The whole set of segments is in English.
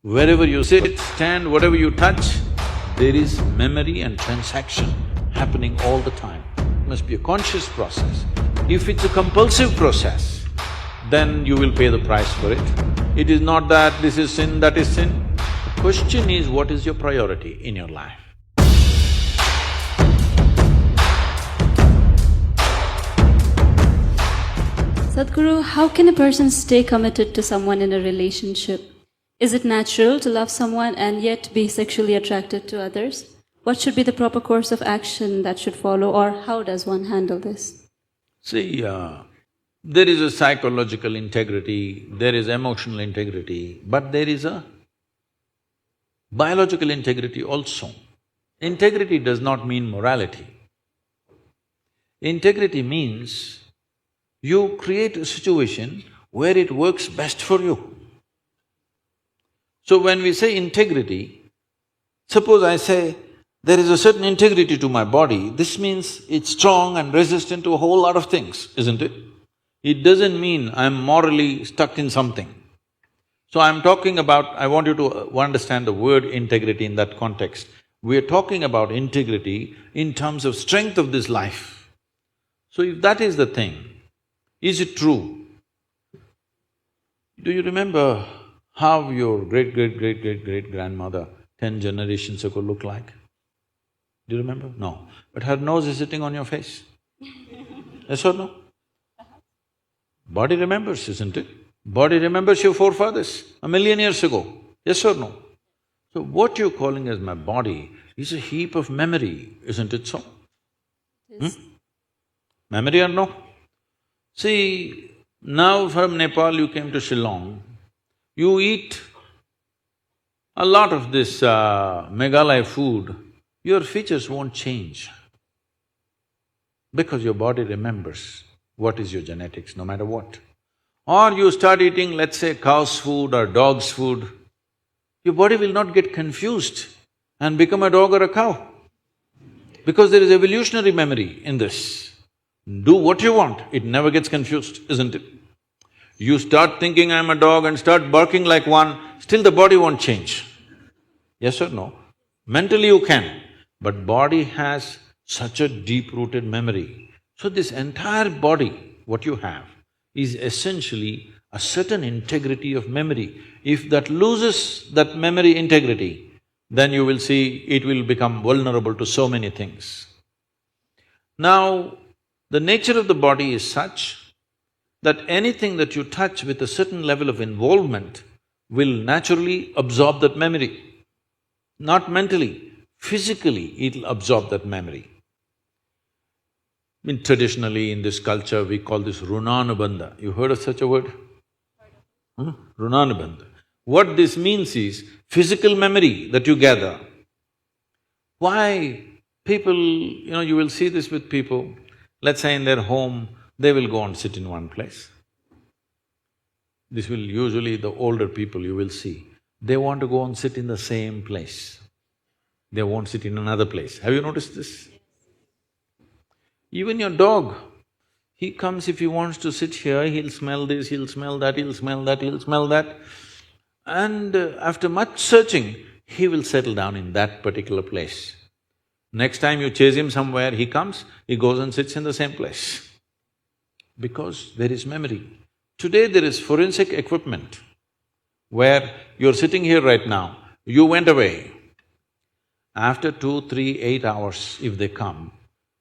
Wherever you sit, stand, whatever you touch, there is memory and transaction happening all the time. It must be a conscious process. If it's a compulsive process, then you will pay the price for it. It is not that this is sin, that is sin. The question is, what is your priority in your life? Sadhguru, how can a person stay committed to someone in a relationship? Is it natural to love someone and yet be sexually attracted to others? What should be the proper course of action that should follow, or how does one handle this? See, there is a psychological integrity, there is emotional integrity, but there is a biological integrity also. Integrity does not mean morality. Integrity means you create a situation where it works best for you. So when we say integrity, suppose I say, there is a certain integrity to my body, this means it's strong and resistant to a whole lot of things, isn't it? It doesn't mean I'm morally stuck in something. So I'm talking about… I want you to understand the word integrity in that context. We're talking about integrity in terms of strength of this life. So if that is the thing, is it true? Do you remember how your great-great-great-great-great-grandmother 10 generations ago looked like? Do you remember? No. But her nose is sitting on your face. Yes or no? Body remembers, isn't it? Body remembers your forefathers 1,000,000 years ago. Yes or no? So what you're calling as my body is a heap of memory, isn't it so? Yes. Memory or no? See, now from Nepal you came to Shillong, you eat a lot of this Meghalaya food, your features won't change because your body remembers what is your genetics, no matter what. Or you start eating, let's say, cow's food or dog's food, your body will not get confused and become a dog or a cow because there is evolutionary memory in this. Do what you want, it never gets confused, isn't it? You start thinking I'm a dog and start barking like one, still the body won't change. Yes or no? Mentally you can, but body has such a deep-rooted memory. So this entire body, what you have, is essentially a certain integrity of memory. If that loses that memory integrity, then you will see it will become vulnerable to so many things. Now, the nature of the body is such that anything that you touch with a certain level of involvement will naturally absorb that memory. Not mentally, physically it'll absorb that memory. Traditionally in this culture we call this Ronnanbanda. You heard of such a word? Ronnanbanda. What this means is physical memory that you gather. Why people… you will see this with people, let's say in their home, they will go and sit in one place. This will usually the older people you will see, they want to go and sit in the same place. They won't sit in another place. Have you noticed this? Even your dog, he comes, if he wants to sit here, he'll smell this, he'll smell that, he'll smell that, he'll smell that. And after much searching, he will settle down in that particular place. Next time you chase him somewhere, he comes, he goes and sits in the same place. Because there is memory. Today there is forensic equipment where you're sitting here right now, you went away. After 2, 3, 8 hours, if they come,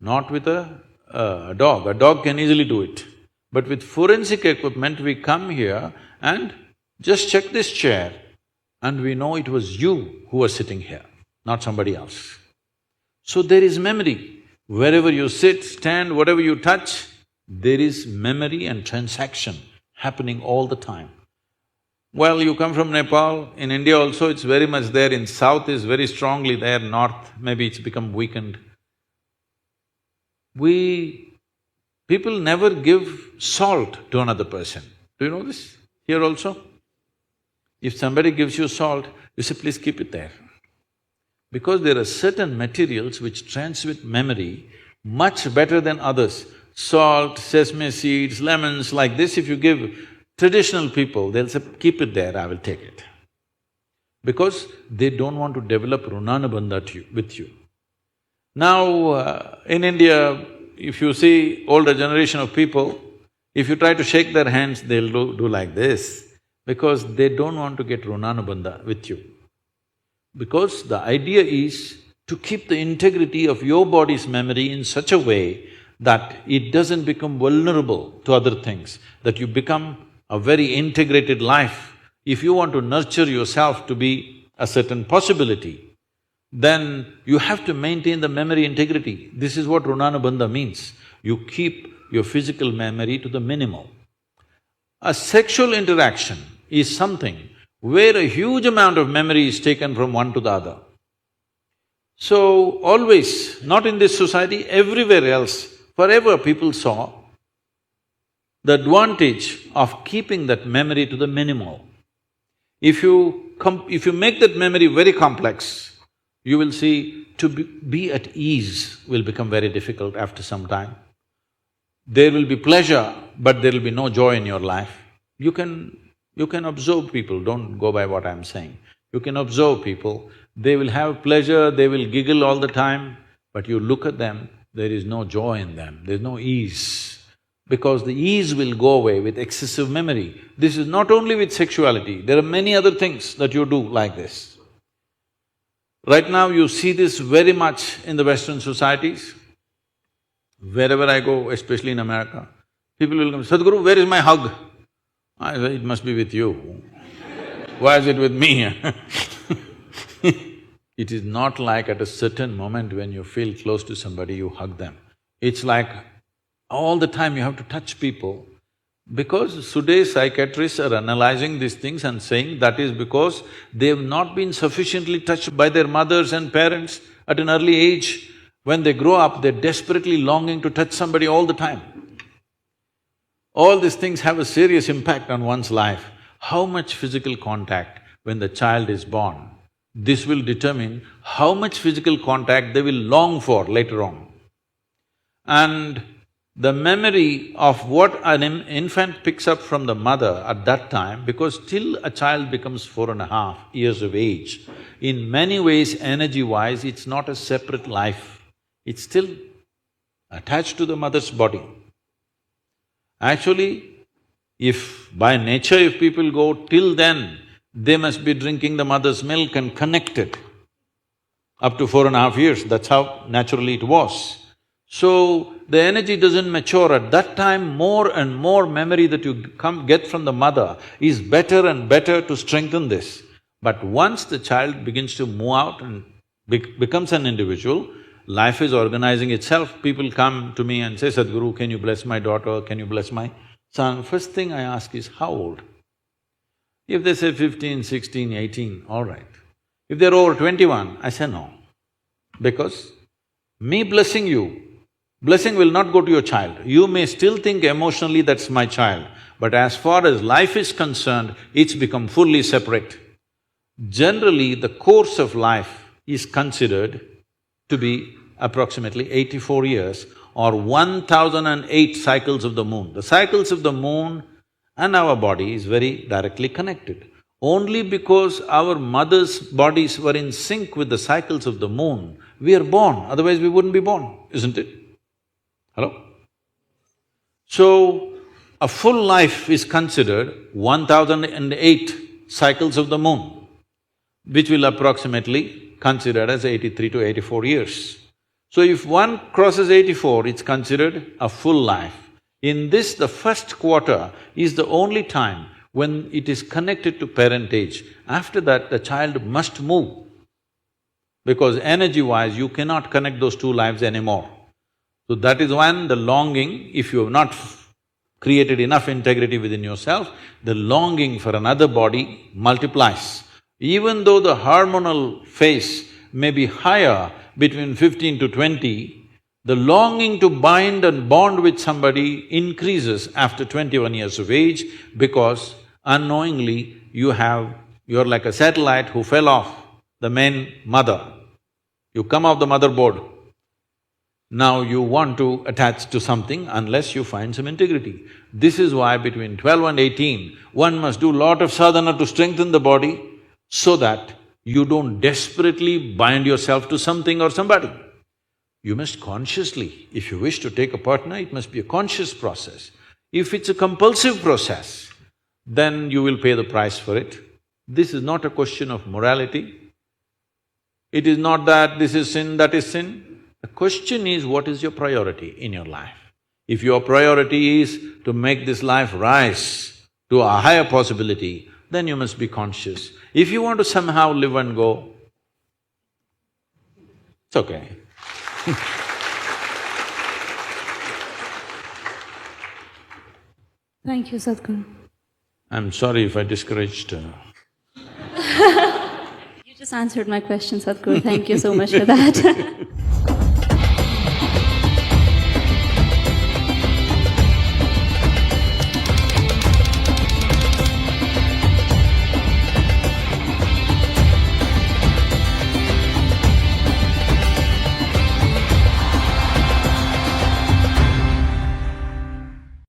not with a dog can easily do it. But with forensic equipment, we come here and just check this chair and we know it was you who was sitting here, not somebody else. So there is memory. Wherever you sit, stand, whatever you touch, there is memory and transaction happening all the time. Well, you come from Nepal, in India also it's very much there, in south is very strongly there, north maybe it's become weakened. People never give salt to another person. Do you know this? Here also? If somebody gives you salt, you say, please keep it there. Because there are certain materials which transmit memory much better than others. Salt, sesame seeds, lemons, like this if you give traditional people, they'll say, keep it there, I will take it. because they don't want to develop Ronnanbanda with you. Now, in India, if you see older generation of people, if you try to shake their hands, they'll do like this, because they don't want to get Ronnanbanda with you. Because the idea is to keep the integrity of your body's memory in such a way that it doesn't become vulnerable to other things, that you become a very integrated life. If you want to nurture yourself to be a certain possibility, then you have to maintain the memory integrity. This is what Ronnanbanda means. You keep your physical memory to the minimal. A sexual interaction is something where a huge amount of memory is taken from one to the other. So, always, not in this society, everywhere else, forever people saw the advantage of keeping that memory to the minimal. If you make that memory very complex, you will see to be at ease will become very difficult after some time. There will be pleasure, but there will be no joy in your life. You can observe people, don't go by what I'm saying. You can observe people, they will have pleasure, they will giggle all the time, but you look at them, there is no joy in them, there's no ease. Because the ease will go away with excessive memory. This is not only with sexuality, there are many other things that you do like this. Right now you see this very much in the Western societies. Wherever I go, especially in America, people will come, "Sadguru, where is my hug?" I say, "It must be with you. Why is it with me?" It is not like at a certain moment when you feel close to somebody, you hug them. It's like all the time you have to touch people. Because today's psychiatrists are analyzing these things and saying that is because they've not been sufficiently touched by their mothers and parents at an early age. When they grow up, they're desperately longing to touch somebody all the time. All these things have a serious impact on one's life. How much physical contact when the child is born, this will determine how much physical contact they will long for later on. And the memory of what an infant picks up from the mother at that time, because till a child becomes 4.5 years of age, in many ways, energy-wise, it's not a separate life. It's still attached to the mother's body. Actually, if by nature if people go till then, they must be drinking the mother's milk and connected up to 4.5 years, that's how naturally it was. So, the energy doesn't mature. At that time, more and more memory that you get from the mother is better and better to strengthen this. But once the child begins to move out and becomes an individual, life is organizing itself. People come to me and say, "Sadguru, can you bless my daughter, can you bless my son?" First thing I ask is, how old? If they say 15, 16, 18, all right. If they're over 21, I say no. Because me blessing you, blessing will not go to your child. You may still think emotionally that's my child, but as far as life is concerned, it's become fully separate. Generally, the course of life is considered to be approximately 84 years or 1008 cycles of the moon. The cycles of the moon and our body is very directly connected. Only because our mother's bodies were in sync with the cycles of the moon, we are born, otherwise we wouldn't be born, isn't it? Hello? So, a full life is considered 1008 cycles of the moon, which will approximately considered as 83 to 84 years. So if one crosses 84, it's considered a full life. In this, the first quarter is the only time when it is connected to parentage. After that, the child must move, because energy-wise, you cannot connect those two lives anymore. So that is when the longing, if you have not created enough integrity within yourself, the longing for another body multiplies. Even though the hormonal phase may be higher between 15 to 20, the longing to bind and bond with somebody increases after 21 years of age, because unknowingly you're like a satellite who fell off the main mother. You come off the motherboard. Now you want to attach to something unless you find some integrity. This is why between 12 and 18, one must do lot of sadhana to strengthen the body so that You don't desperately bind yourself to something or somebody. You must consciously, if you wish to take a partner, it must be a conscious process. If it's a compulsive process, then you will pay the price for it. This is not a question of morality. It is not that this is sin, that is sin. The question is, what is your priority in your life? If your priority is to make this life rise to a higher possibility, then you must be conscious. If you want to somehow live and go, it's okay. Thank you, Sadhguru. I'm sorry if I discouraged… You just answered my question, Sadhguru. Thank you so much for that.